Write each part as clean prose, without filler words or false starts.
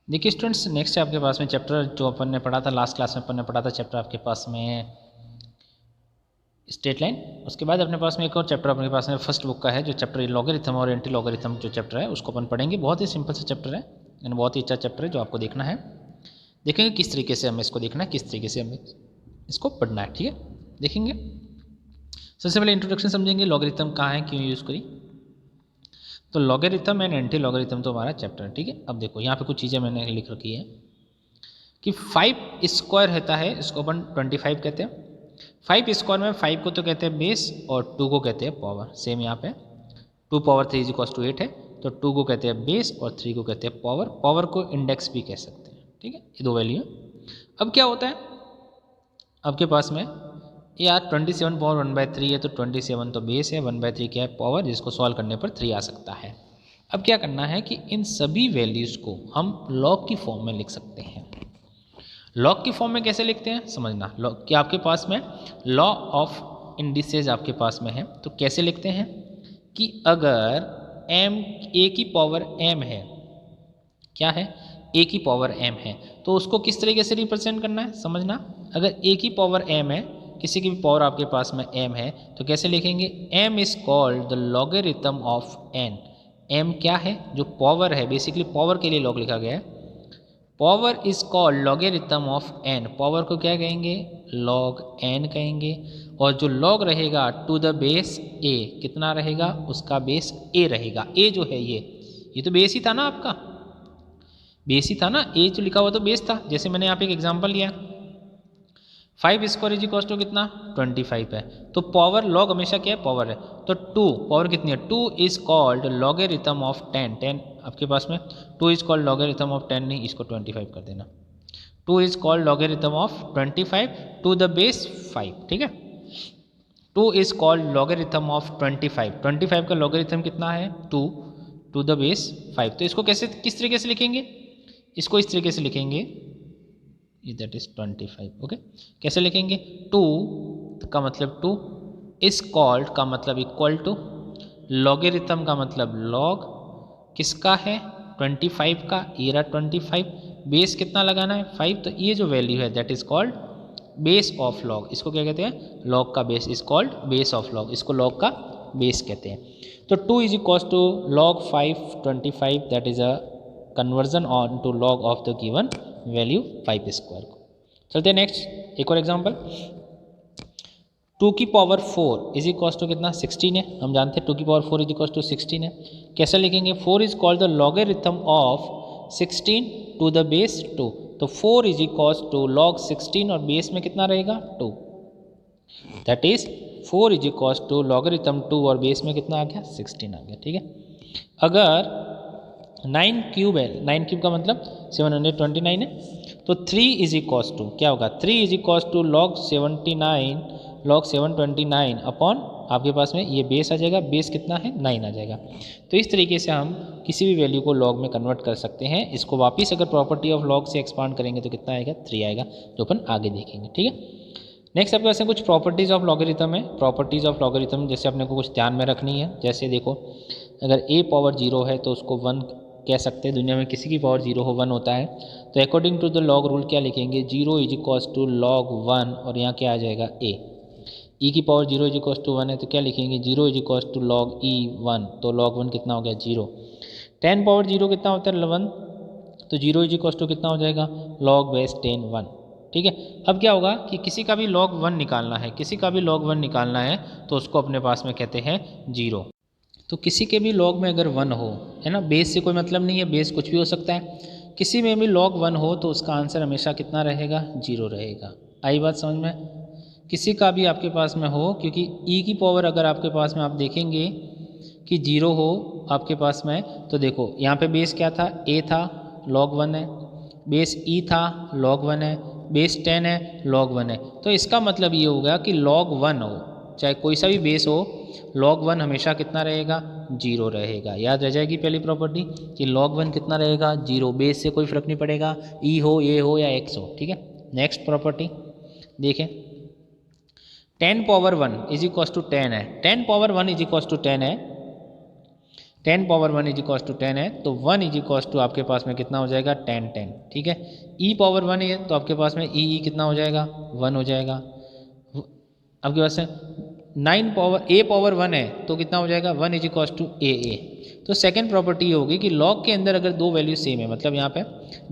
देखिए students, next है आपके पास में चैप्टर जो अपन ने पढ़ा था लास्ट क्लास में। अपन ने पढ़ा था चैप्टर आपके पास में स्ट्रेट लाइन। उसके बाद अपने पास में एक और चैप्टर अपने पास में फर्स्ट बुक का है, जो चैप्टर लॉगरिथम और एंटी लॉगरिथम जो चैप्टर है उसको अपन पढ़ेंगे। बहुत ही सिंपल सा चैप्टर है एंड बहुत ही अच्छा चैप्टर है जो आपको देखना है। देखेंगे किस तरीके से हमें इसको देखना है, किस तरीके से हमें इसको पढ़ना है। ठीक है, देखेंगे। सबसे पहले इंट्रोडक्शन समझेंगे, लॉगरिथम कहाँ है, क्यों यूज़ करी। तो लॉगरिथम एंड एंटी लॉगरिथम तो हमारा चैप्टर है। ठीक है, अब देखो यहाँ पे कुछ चीज़ें मैंने लिख रखी है कि 5 स्क्वायर रहता है, इसको अपन 25 कहते हैं। 5 स्क्वायर में 5 को तो कहते हैं बेस और 2 को कहते हैं पावर। सेम यहाँ पे 2 पावर 3 इज इक्वल टू 8 है, तो 2 को कहते हैं बेस और 3 को कहते हैं पावर। पावर को इंडेक्स भी कह सकते हैं। ठीक है, ये दो वैल्यू है। अब क्या होता है आपके पास में यार 27 पावर 1/3 है, तो 27 तो बेस है, 1/3 क्या है, पावर, जिसको सॉल्व करने पर 3 आ सकता है। अब क्या करना है कि इन सभी वैल्यूज़ को हम लॉग की फॉर्म में लिख सकते हैं। लॉग की फॉर्म में कैसे लिखते हैं समझना। लॉग कि आपके पास में लॉ ऑफ इंडिसेज आपके पास में है, तो कैसे लिखते हैं कि अगर m a की पावर m है, क्या है, a की पावर m है, तो उसको किस तरीके से रिप्रेजेंट करना है समझना। अगर a की पावर m है, किसी की भी पावर आपके पास में m है, तो कैसे लिखेंगे, m is called the logarithm of n। m क्या है, जो पावर है, बेसिकली पावर के लिए लॉग लिखा गया है। Power is called logarithm of N. Power को क्या कहेंगे, लॉग एन कहेंगे। और जो लॉग रहेगा टू द बेस ए, कितना रहेगा, उसका बेस ए रहेगा। ए जो है ये तो बेस ही था ना आपका, बेस ही था ना, ए जो लिखा हुआ तो बेस था। जैसे मैंने यहाँ पे एक एग्जांपल लिया, 5 स्क्वायर इज इक्वल टू कितना, 25 है, तो पावर लॉग हमेशा क्या है, पावर है। तो 2 पावर कितनी है, 2 इज कॉल्ड लॉगरिथम ऑफ 10। 10 आपके पास में 2 इज कॉल्ड लॉगरिथम ऑफ 10, नहीं इसको 25 कर देना। 2 is called logarithm of 25 to the base 5। ठीक है, 2 इज कॉल्ड लॉगरिथम ऑफ 25। 25 का लॉगरिथम कितना है, 2 टू द बेस 5। तो इसको कैसे, किस तरीके से लिखेंगे, इसको इस तरीके से लिखेंगे, दैट इज 25। ओके, कैसे लिखेंगे, 2 का मतलब 2, इज कॉल्ड का मतलब इक्वल टू, लॉगरिथम का मतलब लॉग किसका है, 25 का, ये रहा 25, बेस कितना लगाना है 5, तो ये जो वैल्यू है that is called base of log. इसको क्या कहते हैं, लॉग का base is called base of log, इसको लॉग का बेस कहते हैं। तो 2 is equal to log 5 25, that is a conversion on to log of the given value 5 square को। चलते हैं नेक्स्ट, एक और एग्जांपल। 2 की पावर 4 इज इक्वल टू कितना, 16 है। हम जानते हैं 2 की पावर 4 इज इक्वल टू 16 है। कैसे लिखेंगे, 4 is called the logarithm of 16 to the base 2। तो 4 इज इक्वल टू लॉग 16 और बेस में कितना रहेगा 2, that is 4 is equal to logarithm 2 और बेस में कितना आ गया 16 आ गया। ठीक है, अगर 9 क्यूब है, 9 क्यूब का मतलब 729 है, तो 3 इज इक्वल टू क्या होगा, 3 is equal to log 79 log 729 upon आपके पास में ये बेस आ जाएगा, बेस कितना है 9 आ जाएगा। तो इस तरीके से हम किसी भी वैल्यू को लॉग में कन्वर्ट कर सकते हैं। इसको वापस अगर प्रॉपर्टी ऑफ लॉग से एक्सपांड करेंगे तो कितना आएगा, 3 आएगा, जो अपन आगे देखेंगे। ठीक है, नेक्स्ट आपके पास में कुछ प्रॉपर्टीज़ ऑफ लॉगरिथम है। प्रॉपर्टीज़ ऑफ लॉगरिथम जैसे अपने को कुछ ध्यान में रखनी है। जैसे देखो, अगर a पावर 0 है तो उसको 1 कह सकते हैं, दुनिया में किसी की पावर 0 हो 1 होता है। तो according to the log rule क्या लिखेंगे, 0 इज इक्वल्स टू लॉग 1, और यहाँ क्या आ जाएगा a। e की पावर 0 इज इक्वल्स टू 1 है, तो क्या लिखेंगे, 0 is equals to log e 1, तो लॉग 1 कितना हो गया 0। 10 पावर 0 कितना होता है 1, तो 0 इज इक्वल्स टू कितना हो जाएगा, लॉग बेस 10 1। ठीक है, अब क्या होगा कि किसी का भी लॉग 1 निकालना है, किसी का भी लॉग 1 निकालना है, तो उसको अपने पास में कहते हैं 0। तो किसी के भी लॉग में अगर 1 हो, है ना, बेस से कोई मतलब नहीं है, बेस कुछ भी हो सकता है, किसी में भी लॉग 1 हो तो उसका आंसर हमेशा कितना रहेगा, 0 रहेगा। आई बात समझ में, किसी का भी आपके पास में हो, क्योंकि e की पावर अगर आपके पास में आप देखेंगे कि 0 हो आपके पास में, तो देखो यहाँ पे बेस क्या था, a था, लॉग 1 है, बेस e था, लॉग 1 है, बेस 10 है, लॉग 1 है। तो इसका मतलब ये होगा कि लॉग 1 हो, चाहे कोई सा भी बेस हो, लॉग 1 हमेशा कितना रहेगा, 0 रहेगा। याद रह जाएगी पहली प्रॉपर्टी कि लॉग 1 कितना रहेगा, 0। बेस से कोई फर्क नहीं पड़ेगा, e हो, a हो या x हो। ठीक है, नेक्स्ट प्रॉपर्टी देखें, 10 पावर 1 इज इक्वल टू 10 है, 10 पावर 1 इज इक्वल टू 10 है। 10 पावर 1 इज इक्वल टू 10 है, तो 1 इज इक्वल टू आपके पास में कितना हो जाएगा 10 10, ठीक है। ई पावर 1 है तो आपके पास में ई कितना हो जाएगा 1 हो जाएगा। आपके पास में 9 पावर ए पावर 1 है तो कितना हो जाएगा 1 इज इक्वल टू ए। तो सेकंड प्रॉपर्टी होगी कि लॉग के अंदर अगर दो वैल्यू सेम है, मतलब यहाँ पे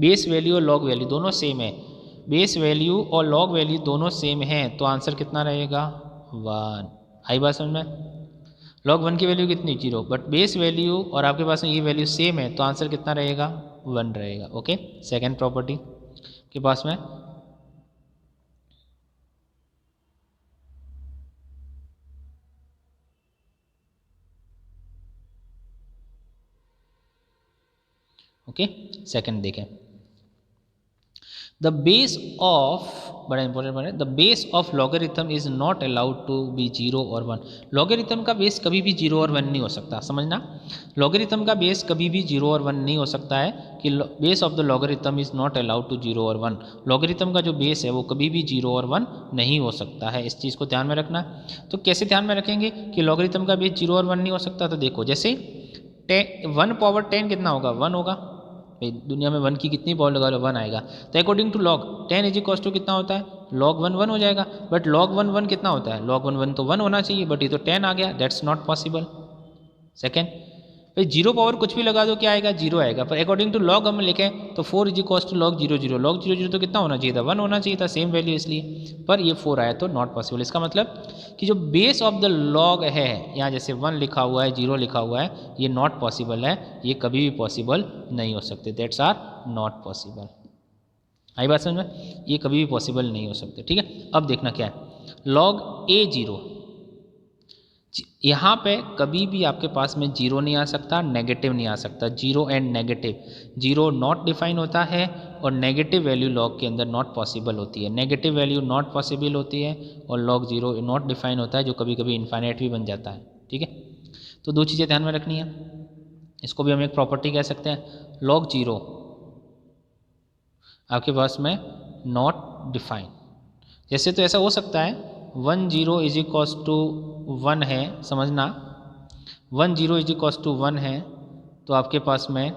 बेस वैल्यू और लॉग वैल्यू दोनों सेम है, बेस वैल्यू और लॉग वैल्यू दोनों सेम है, तो आंसर कितना रहेगा 1। आई बात समझ में? log 1 की वैल्यू कितनी 0, बट बेस वैल्यू और आपके पास में ये वैल्यू सेम है, तो आंसर कितना रहेगा 1 रहेगा। ओके, सेकेंड प्रॉपर्टी के पास में ओके सेकंड देखें, द बेस ऑफ, बड़ा इंपॉर्टेंट है, the base of logarithm is not allowed to be 0 और 1। लॉगरिथम का बेस कभी भी 0 और 1 नहीं हो सकता, समझना। लॉगरिथम का बेस कभी भी 0 और 1 नहीं हो सकता है कि base of the logarithm is not allowed to 0 और 1। लॉगरिथम का जो बेस है वो कभी भी 0 और 1 नहीं हो सकता है, इस चीज़ को ध्यान में रखना। तो कैसे ध्यान में रखेंगे कि लॉगरिथम का बेस 0 और 1 नहीं हो सकता? तो देखो, जैसे 1 पावर 10 कितना होगा 1 होगा भाई, दुनिया में 1 की कितनी पावर लगा लो 1 आएगा। तो according to log 10 is equal to कितना होता है log 1 1 हो जाएगा, बट log 1 1 कितना होता है log 1 1 तो 1 होना चाहिए, बट ये तो 10 आ गया, दैट्स नॉट पॉसिबल। सेकेंड भाई 0 पावर कुछ भी लगा दो क्या आएगा 0 आएगा, पर अकॉर्डिंग टू लॉग हम लिखें तो 4 is equal to log 0 0, log 0 0 तो कितना होना चाहिए था 1 होना चाहिए था, सेम वैल्यू इसलिए, पर ये 4 आया तो नॉट पॉसिबल। इसका मतलब कि जो बेस ऑफ द लॉग है, यहाँ जैसे 1 लिखा हुआ है 0 लिखा हुआ है, ये नॉट पॉसिबल है, ये कभी भी पॉसिबल नहीं हो सकते, दैट्स आर नॉट पॉसिबल। आई बात समझ में? ये कभी भी पॉसिबल नहीं हो सकते, ठीक है। अब देखना क्या है log A0, यहाँ पे कभी भी आपके पास में 0 नहीं आ सकता, नेगेटिव नहीं आ सकता, 0 एंड नेगेटिव, 0 नॉट डिफाइन होता है और नेगेटिव वैल्यू लॉग के अंदर नॉट पॉसिबल होती है, नेगेटिव वैल्यू नॉट पॉसिबल होती है और log 0 नॉट डिफाइन होता है, जो कभी कभी इन्फाइनाइट भी बन जाता है, ठीक है। तो दो चीज़ें ध्यान में रखनी है, इसको भी हम एक प्रॉपर्टी कह सकते हैं, log 0 आपके पास में नॉट डिफाइन, जैसे तो ऐसा हो सकता है 1 0 इज इक्वल्स टू 1 है, समझना 1 0 इज इक्वल्स टू 1 है, तो आपके पास में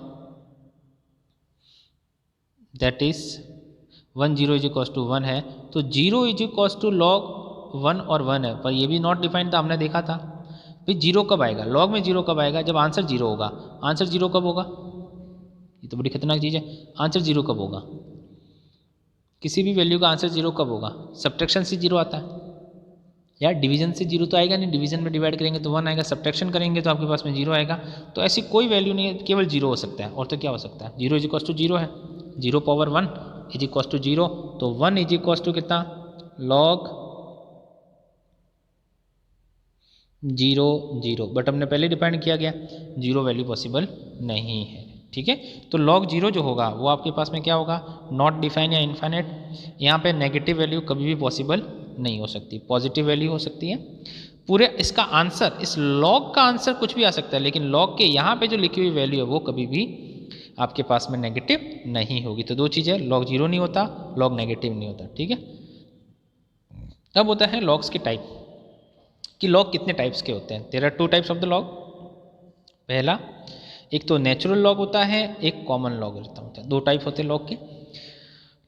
that is 1 0 is equals to 1 है, तो 0 इज इक्वल्स टू log 1 और 1 है, पर ये भी नॉट डिफाइंड था, हमने देखा था। फिर 0 कब आएगा log में 0 कब आएगा, जब आंसर 0 होगा। आंसर 0 कब होगा, ये तो बड़ी खतरनाक चीज़ है, आंसर 0 कब होगा, किसी भी वैल्यू का आंसर 0 कब होगा, सब्ट्रैक्शन से 0 आता है यार, डिवीजन से 0 तो आएगा नहीं, डिवीजन में डिवाइड करेंगे तो 1 आएगा, सब्ट्रैक्शन करेंगे तो आपके पास में 0 आएगा, तो ऐसी कोई वैल्यू नहीं है, केवल 0 हो सकता है, और तो क्या हो सकता है, 0 इज इक्वल टू 0 है, 0 पावर 1 इज इक्वल टू 0, तो 1 इज इक्वल टू कितना log 0 0, बट हमने पहले डिफाइन किया गया 0 वैल्यू पॉसिबल नहीं है, ठीक है। तो log 0 जो होगा वो आपके पास में क्या होगा नॉट डिफाइन या इनफाइनाइट, यहाँ पे नेगेटिव वैल्यू कभी भी पॉसिबल नहीं हो सकती, पॉजिटिव वैल्यू हो सकती है। पूरे इसका आंसर, इस log का आंसर कुछ भी आ सकता है, लेकिन log के यहाँ पे जो लिखी हुई वैल्यू है वो कभी भी आपके पास में नेगेटिव नहीं होगी। तो दो चीज़ें, log 0 नहीं होता, log नेगेटिव नहीं होता, ठीक है। अब होता है लॉग्स के टाइप, कि लॉग कितने टाइप्स के होते हैं। There are 2 types of the log. पहला, एक तो नेचुरल लॉग होता है, एक कॉमन लॉगरिथम होता है, 2 टाइप होते हैं लॉग के,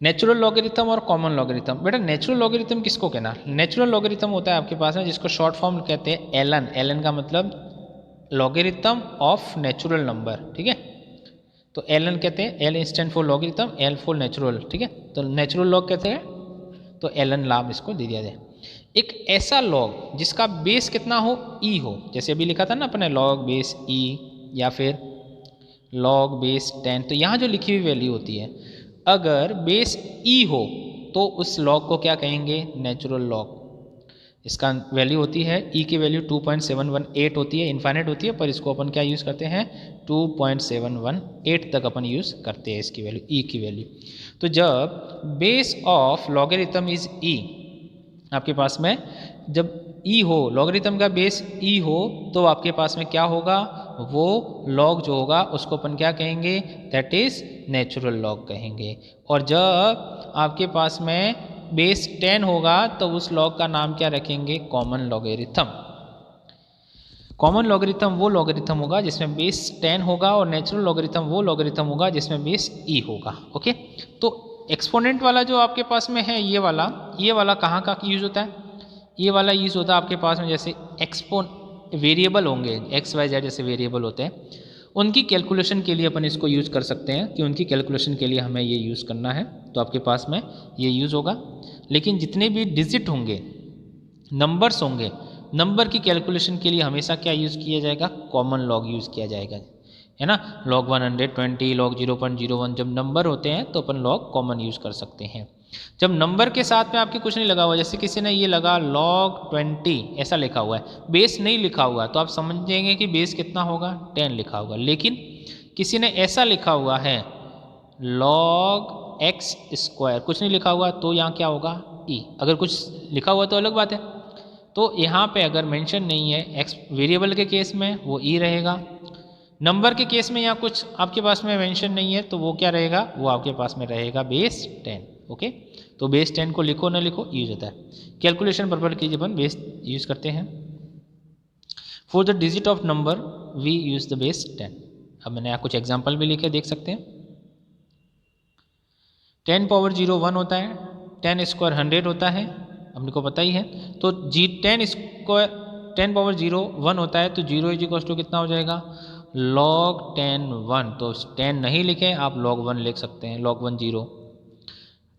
नेचुरल लॉगरिथम और कॉमन लॉगरिथम। बेटा नेचुरल लॉगरिथम किसको कहना, नेचुरल लॉगरिथम होता है आपके पास में जिसको शॉर्ट फॉर्म कहते हैं एलन, एलन का मतलब लॉगरिथम ऑफ नेचुरल नंबर, ठीक है। तो एलन कहते हैं, L stand for logarithm, L for natural, ठीक है। तो नेचुरल लॉग कहते हैं, तो एलन नाम इसको दे दिया जाए। एक ऐसा लॉग जिसका बेस कितना हो ई हो, जैसे अभी लिखा था ना अपने लॉग बेस ई या फिर लॉग बेस 10, तो यहाँ जो लिखी हुई वैल्यू होती है अगर बेस ई हो तो उस लॉग को क्या कहेंगे नेचुरल लॉग। इसका वैल्यू होती है ई की वैल्यू 2.718 होती है, इनफाइनाइट होती है, पर इसको अपन क्या यूज़ करते हैं 2.718 तक अपन यूज़ करते हैं इसकी वैल्यू, ई की वैल्यू। तो जब बेस ऑफ लॉगरिथम इज ई, आपके पास में जब ई हो, लॉगरिथम का बेस ई हो, तो आपके पास में क्या होगा, वो लॉग जो होगा उसको अपन क्या कहेंगे, दैट इज नेचुरल लॉग कहेंगे। और जब आपके पास में बेस 10 होगा तो उस लॉग का नाम क्या रखेंगे, कॉमन लॉगरिथम। कॉमन लॉगरिथम वो लॉगरिथम होगा जिसमें बेस 10 होगा और नेचुरल लॉगरिथम वो लॉगरिथम होगा जिसमें बेस e होगा। ओके, तो एक्सपोनेंट वाला जो आपके पास में है ये वाला कहाँ का यूज़ होता है? ये वाला यूज़ होता है आपके पास में जैसे वेरिएबल होंगे x y z जैसे वेरिएबल होते हैं, उनकी कैलकुलेशन के लिए अपन इसको यूज़ कर सकते हैं कि उनकी कैलकुलेशन के लिए हमें ये यूज़ करना है, तो आपके पास में ये यूज़ होगा। लेकिन जितने भी डिजिट होंगे, नंबर्स होंगे, नंबर की कैलकुलेशन के लिए हमेशा क्या यूज़ किया जाएगा? कॉमन लॉग यूज़ किया जाएगा, है ना। log 120, log 0.01 जब नंबर होते हैं तो अपन लॉग कॉमन यूज़ कर सकते हैं। जब नंबर के साथ में आपके कुछ नहीं लगा हुआ, जैसे किसी ने ये लगा log 20 ऐसा लिखा हुआ है, बेस नहीं लिखा हुआ, तो आप समझेंगे कि बेस कितना होगा? 10 लिखा होगा। लेकिन किसी ने ऐसा लिखा हुआ है log x स्क्वायर, कुछ नहीं लिखा हुआ, तो यहाँ क्या होगा? e। अगर कुछ लिखा हुआ तो अलग बात है। तो यहाँ पे अगर मेंशन नहीं है x वेरिएबल के केस में वो e रहेगा, नंबर के केस में यहाँ कुछ आपके पास में मेंशन नहीं है तो वो क्या रहेगा? वो आपके पास में रहेगा बेस 10। ओके, तो बेस 10 को लिखो ना लिखो यूज होता है। कैलकुलेशन पर्पज के लिए अपन बेस यूज करते हैं। For the digit of number we use the base 10। अब मैंने यहाँ कुछ एग्जाम्पल भी लिखे, देख सकते हैं। 10 पावर 0 1 होता है, 10 स्क्वायर 100 होता है, अपने को पता ही है। तो 10 पावर 0 1 होता है, तो 0 इज इक्वल टू कितना हो जाएगा? log 10 1। तो 10 नहीं लिखें आप, log 1 लिख सकते हैं, log 1 0।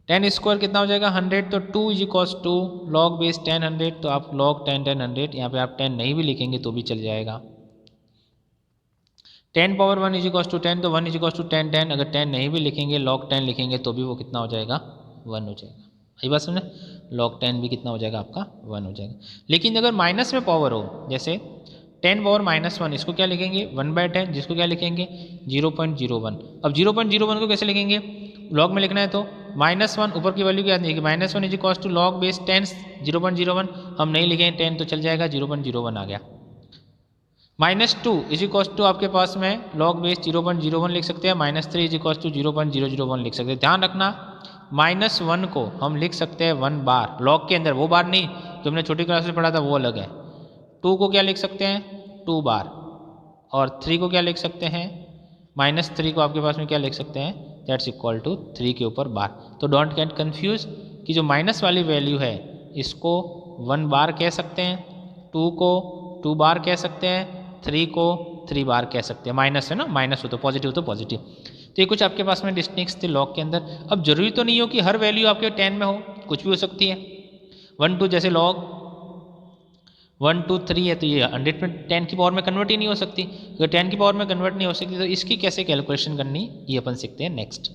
10 स्क्वायर कितना हो जाएगा? 100, तो 2 is equal to log base 10 100, तो आप log 10 10 100, यहाँ पे आप 10 नहीं भी लिखेंगे तो भी चल जाएगा। 10 पावर 1 इज इक्वल टू 10, तो 1 इज इक्वल टू 10 10, अगर 10 नहीं भी लिखेंगे, log 10 लिखेंगे तो भी वो कितना हो जाएगा? 1 हो जाएगा। यही बात समझे? log 10 भी कितना हो जाएगा आपका? 1 हो जाएगा। लेकिन अगर माइनस में पावर हो, जैसे 10 पावर -1, इसको क्या लिखेंगे? 1/10, जिसको क्या लिखेंगे? 0.01। अब 0.01 को कैसे लिखेंगे? लॉग में लिखना है तो -1 ऊपर की वैल्यू क्या आती है? -1 is equal to log base 10 0.01। हम नहीं लिखेंगे 10 तो चल जाएगा, 0.01 आ गया। -2 इज इक्वल टू आपके पास में log बेस 0.01 लिख सकते हैं, -3 इज इक्वल टू 0.001 लिख सकते हैं। ध्यान रखना, -1 को हम लिख सकते हैं 1 बार, लॉग के अंदर, वो बार नहीं जो हमने छोटी क्लास में पढ़ा था वो अलग है। 2 को क्या लिख सकते हैं? 2 बार। और 3 को क्या लिख सकते हैं? -3 को आपके पास में क्या लिख सकते हैं? दैट्स इक्वल टू 3 के ऊपर बार। तो डोंट गेट कंफ्यूज कि जो माइनस वाली वैल्यू है इसको 1 बार कह सकते हैं, 2 को 2 बार कह सकते हैं, 3 को 3 बार कह सकते हैं। माइनस है ना, माइनस हो तो पॉजिटिव तो पॉजिटिव। तो ये कुछ आपके पास में डिस्टिंक्ट्स थे लॉग के अंदर। अब जरूरी तो नहीं हो कि हर वैल्यू आपके 10 में हो, कुछ भी हो सकती है। 1 2 जैसे log 1 2 3 है तो ये 100 में 10 की पावर में कन्वर्ट ही नहीं हो सकती। अगर 10 की पावर में कन्वर्ट नहीं हो सकती तो इसकी कैसे कैलकुलेशन करनी, ये अपन सीखते हैं नेक्स्ट।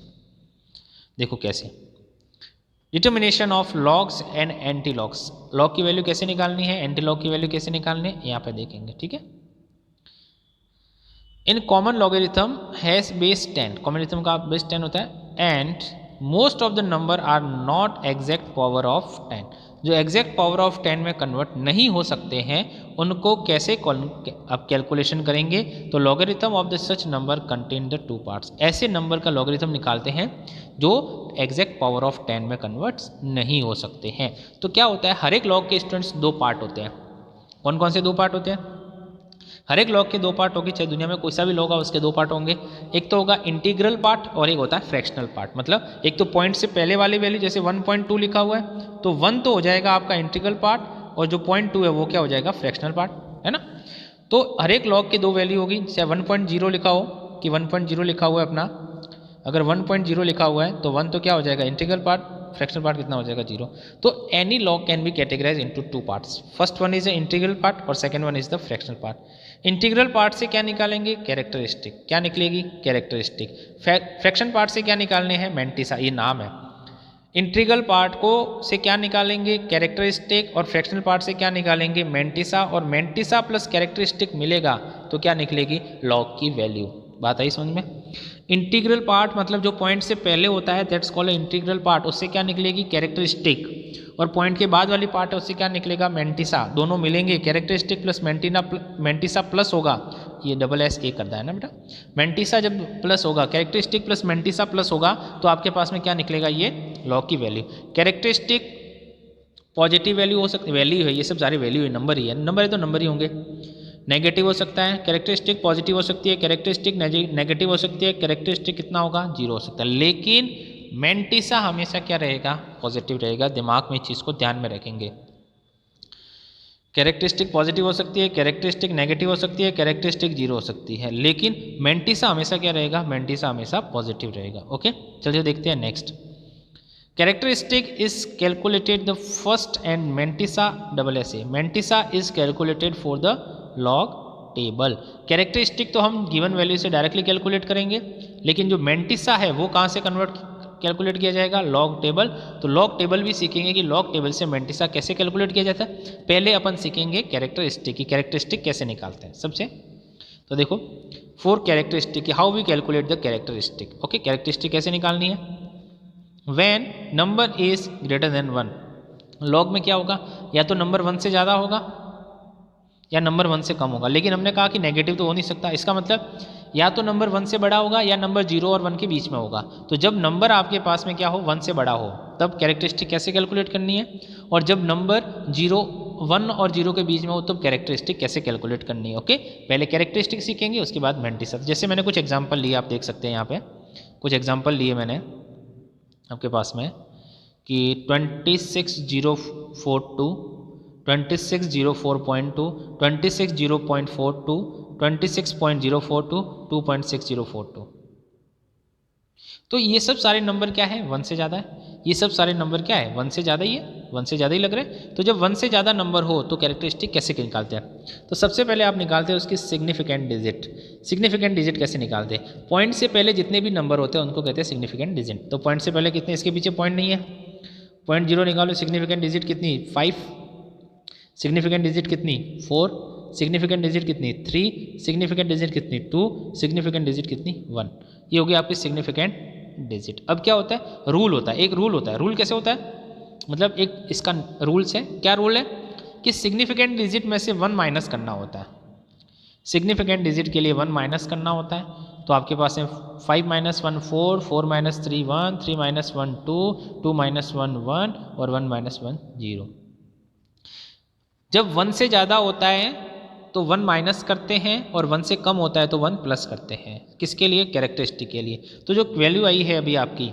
देखो कैसे, determination of logs and anti logs. Log की वैल्यू कैसे निकालनी है, एंटी लॉग की वैल्यू कैसे निकालनी है, यहाँ पे देखेंगे। ठीक है, in common logarithm has base 10, common logarithm का बेस 10 होता है, and most of the number are not exact power of 10। जो एग्जैक्ट पावर ऑफ 10 में कन्वर्ट नहीं हो सकते हैं उनको कैसे आप कैलकुलेशन करेंगे? तो logarithm of the such number contain the 2 parts. ऐसे नंबर का लॉगरिथम निकालते हैं जो एग्जैक्ट पावर ऑफ 10 में कन्वर्ट नहीं हो सकते हैं। तो क्या होता है, हर एक लॉग के स्टूडेंट्स 2 पार्ट होते हैं। कौन कौन से 2 पार्ट होते हैं? हर एक लॉग के 2 पार्ट होंगे, चाहे दुनिया में कोई सा भी लॉग है उसके 2 पार्ट होंगे। एक तो होगा इंटीग्रल पार्ट और एक होता है फ्रैक्शनल पार्ट। मतलब एक तो पॉइंट से पहले वाली वैल्यू, जैसे 1.2 लिखा हुआ है तो 1 तो हो जाएगा आपका इंटीग्रल पार्ट और जो 0.2 है वो क्या हो जाएगा? फ्रैक्शनल पार्ट, है ना। तो हर एक लॉग की 2 वैल्यू होगी। चाहे 1.0 लिखा हो कि 1.0 लिखा हुआ है अपना, अगर 1.0 लिखा हुआ है तो 1 तो क्या हो जाएगा? इंटीग्रल पार्ट, फ्रैक्शनल पार्ट कितना हो जाएगा? 0। तो any log can be categorise into 2 parts. First one is the integral part और second one is the fractional part. Integral part से क्या निकालेंगे? कैरेक्टरिस्टिक। क्या निकलेगी? कैरेक्टरिस्टिक। फ्रैक्शन पार्ट से क्या निकालने हैं? मैंटिसा, ये नाम है। इंटीग्रल पार्ट को से क्या निकालेंगे? कैरेक्टरिस्टिक। और फ्रैक्शनल पार्ट से क्या निकालेंगे? मैंटिसा। और मैंटिसा प्लस कैरेक्टरिस्टिक मिलेगा तो क्या निकलेगी? लॉग की वैल्यू। बात आई समझ में? इंटीग्रल पार्ट मतलब जो पॉइंट से पहले होता है दैट्स कॉल्ड इंटीग्रल पार्ट, उससे क्या निकलेगी? कैरेक्टरिस्टिक। और पॉइंट के बाद वाली पार्ट है उससे क्या निकलेगा? मैंटिसा। दोनों मिलेंगे, कैरेक्टरिस्टिक प्लस मैंटिसा प्लस होगा, ये डबल एस ए करता है ना बेटा। मैंटिसा जब प्लस होगा, कैरेक्टरिस्टिक प्लस मैंटिसा प्लस होगा तो आपके पास में क्या निकलेगा? ये लॉग की वैल्यू। कैरेक्टरिस्टिक पॉजिटिव वैल्यू हो सकती, वैल्यू है, ये सब सारी वैल्यू है, नंबर ही है, नंबर है तो नंबर ही होंगे। नेगेटिव हो सकता है, कैरेक्टरिस्टिक पॉजिटिव हो सकती है, कैरेक्टरिस्टिक नेगेटिव हो सकती है, कैरेक्टरिस्टिक कितना होगा, 0 हो सकता है। लेकिन मेंटिसा हमेशा क्या रहेगा, पॉजिटिव रहेगा। दिमाग में इस चीज़ को ध्यान में रखेंगे। कैरेक्टरिस्टिक पॉजिटिव हो सकती है, कैरेक्टरिस्टिक नेगेटिव हो सकती है, कैरेक्टरिस्टिक 0 हो सकती है, लेकिन मेंटिसा हमेशा क्या रहेगा, मेंटिसा हमेशा पॉजिटिव रहेगा। ओके, चलिए देखते हैं next. Characteristic is calculated the first and mantissa SA mantissa is calculated for the log table. Characteristic तो हम गिवन वैल्यू से डायरेक्टली कैलकुलेट करेंगे, लेकिन जो मेंटिसा है वो कहाँ से कैलकुलेट किया जाएगा, लॉग टेबल। तो लॉग टेबल भी सीखेंगे कि लॉग टेबल से मेंटिसा कैसे कैलकुलेट किया जाता है। पहले अपन सीखेंगे कैरेक्टरिस्टिक की कैरेक्टरिस्टिक कैसे निकालते हैं सबसे। तो देखो, for characteristic how we calculate the characteristic. Okay, characteristic कैसे निकालनी है, when number is greater than 1। Log में क्या होगा, या तो नंबर 1 से ज़्यादा होगा या नंबर 1 से कम होगा, लेकिन हमने कहा कि नेगेटिव तो हो नहीं सकता। इसका मतलब या तो नंबर 1 से बड़ा होगा या नंबर 0 और 1 के बीच में होगा। तो जब नंबर आपके पास में क्या हो, 1 से बड़ा हो, तब कैरेक्टरिस्टिक कैसे कैलकुलेट करनी है, और जब नंबर 1 और 0 के बीच में हो तब कैरेक्टरिस्टिक कैसे कैलकुलेट करनी है। ओके, पहले कैरेक्टरिस्टिक सीखेंगे, उसके बाद मेंटिसा। जैसे मैंने कुछ एग्जाम्पल लिए, आप देख सकते हैं यहाँ पे कुछ एग्जाम्पल लिए मैंने आपके पास में कि 26042, 2604.2, 260.42, 26.042, 2.6042। तो ये सब सारे नंबर क्या है, 1 से ज़्यादा है। ये सब सारे नंबर क्या है, 1 से ज़्यादा ही है, 1 से ज़्यादा ही लग रहे हैं। तो जब 1 से ज़्यादा नंबर हो तो कैरेक्टरिस्टिक कैसे निकालते हैं, तो सबसे पहले आप निकालते हैं उसकी सिग्निफिकेंट डिजिट। सिग्निफिकेंट डिजिट कैसे निकालते हैं, पॉइंट से पहले जितने भी नंबर होते हैं उनको कहते हैं सिग्निफिकेंट डिजिट। तो पॉइंट से पहले कितने, इसके पीछे पॉइंट नहीं है, 0.0 निकालो। सिग्निफिकेंट डिजिट कितनी, 5। सिग्निफिकेंट डिजिट कितनी, 4। सिग्निफिकेंट डिजिट कितनी, 3। सिग्निफिकेंट डिजिट कितनी, 2। सिग्निफिकेंट डिजिट कितनी, 1। ये हो गया आपकी सिग्निफिकेंट डिजिट। अब क्या होता है, रूल होता है, एक रूल होता है। रूल कैसे होता है, मतलब एक इसका रूल्स है। क्या रूल है कि सिग्निफिकेंट डिजिट में से 1 माइनस करना होता है। सिग्निफिकेंट डिजिट के लिए 1 माइनस करना होता है। तो आपके पास है 5 - 1 4, 4 - 3 1, 3 - 1 2, 2 - 1 1 और 1 - 1 0। जब 1 से ज़्यादा होता है तो 1 माइनस करते हैं, और 1 से कम होता है तो 1 प्लस करते हैं। किसके लिए, कैरेक्टरिस्टिक के लिए। तो जो वैल्यू आई है अभी आपकी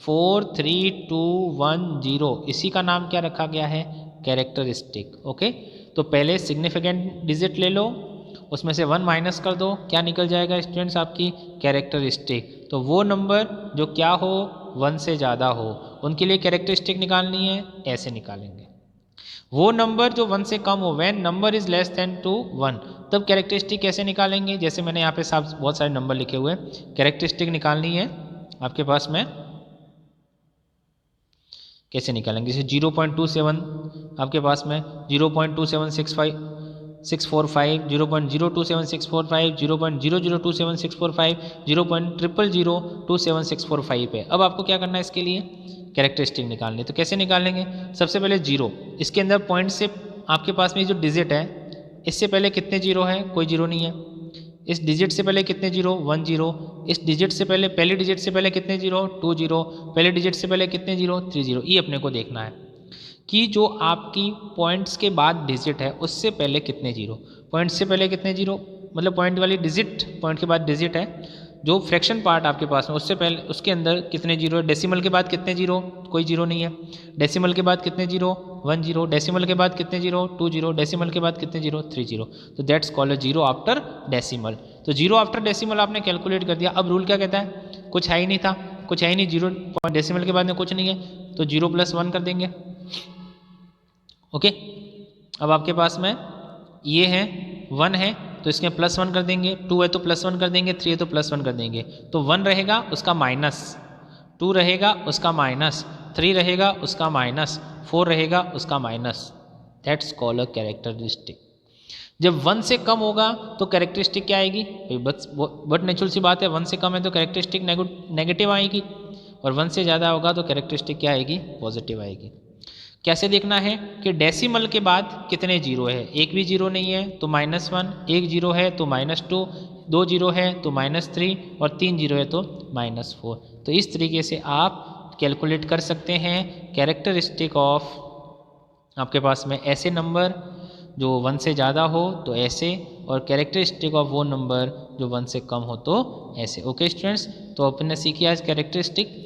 4 3 2 1 0, इसी का नाम क्या रखा गया है, कैरेक्टरिस्टिक। ओके, तो पहले सिग्निफिकेंट डिजिट ले लो, उसमें से 1 माइनस कर दो, क्या निकल जाएगा स्टूडेंट्स, आपकी कैरेक्टरिस्टिक। तो वो नंबर जो क्या हो, 1 से ज़्यादा हो, उनके लिए कैरेक्टरिस्टिक निकालनी है, ऐसे निकालेंगे। वो नंबर जो 1 से कम हो, when number is less than to 1, तब कैरेक्टरिस्टिक कैसे निकालेंगे। जैसे मैंने यहाँ पे साफ बहुत सारे नंबर लिखे हुए हैं, कैरेक्टरिस्टिक निकालनी है आपके पास में, कैसे निकालेंगे। जैसे 0.27 आपके पास में 0.2764645, 0.027645, 0.0027645, 0.000027645 है। अब आपको क्या करना है, इसके लिए कैरेक्टरिस्टिक निकालनी है। तो कैसे निकालेंगे, सबसे पहले 0, इसके अंदर पॉइंट से आपके पास में जो डिजिट है, इससे पहले कितने 0 है, कोई 0 नहीं है। इस डिजिट से पहले कितने 0, 1 0। इस डिजिट से पहले, पहली डिजिट से पहले कितने 0, 2 0। पहले डिजिट से पहले कितने 0, 3 0। ये अपने को देखना है कि जो आपकी पॉइंट्स के बाद डिजिट है उससे पहले कितने 0, पॉइंट से पहले कितने 0, मतलब पॉइंट वाली डिजिट, पॉइंट के बाद डिजिट है, जो फ्रैक्शन पार्ट आपके पास में उससे पहले उसके अंदर कितने 0 है। डेसिमल के बाद कितने 0, कोई 0 नहीं है। डेसिमल के बाद कितने 0, 1 0। डेसिमल के बाद कितने 0, 2 0। डेसिमल के बाद कितने 0, 3 0। तो दैट्स कॉल्ड 0 आफ्टर डेसिमल। तो 0 आफ्टर डेसिमल आपने कैलकुलेट कर दिया। अब रूल क्या कहता है, कुछ है ही नहीं था, कुछ है ही नहीं, 0 डेसिमल के बाद में कुछ नहीं है, तो 0 + 1 कर देंगे। ओके, अब आपके पास में ये है 1 है तो इसमें +1 कर देंगे, 2 है तो +1 कर देंगे, 3 है तो +1 कर देंगे। तो 1 रहेगा उसका माइनस, 2 रहेगा उसका माइनस, 3 रहेगा उसका माइनस, 4 रहेगा उसका minus. That's called a characteristic. जब 1 से कम होगा तो कैरेक्टरिस्टिक क्या आएगी, बट नेचुरल सी बात है, 1 से कम है तो कैरेक्टरिस्टिक नेगेटिव आएगी, और 1 से ज़्यादा होगा तो कैरेक्टरिस्टिक क्या आएगी, पॉजिटिव आएगी। कैसे देखना है कि डेसिमल के बाद कितने 0 है, एक भी 0 नहीं है तो -1, एक 0 है तो -2, 2 0 है तो -3 और 3 0 है तो -4। तो इस तरीके से आप कैलकुलेट कर सकते हैं कैरेक्टरिस्टिक ऑफ आपके पास में ऐसे नंबर जो 1 से ज़्यादा हो तो ऐसे, और कैरेक्टरिस्टिक ऑफ वो नंबर जो 1 से कम हो तो ऐसे। ओके स्टूडेंट्स, तो अपन ने सीखी आज कैरेक्टरिस्टिक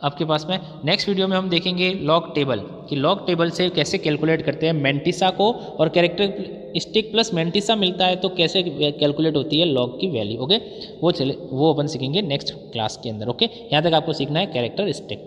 आपके पास में। नेक्स्ट वीडियो में हम देखेंगे लॉग टेबल, कि लॉग टेबल से कैसे कैलकुलेट करते हैं मैंटिसा को, और कैरेक्टरिस्टिक प्लस मैंटिसा मिलता है तो कैसे कैलकुलेट होती है लॉग की वैल्यू। ओके, वो अपन सीखेंगे नेक्स्ट क्लास के अंदर। ओके, यहाँ तक आपको सीखना है कैरेक्टरिस्टिक।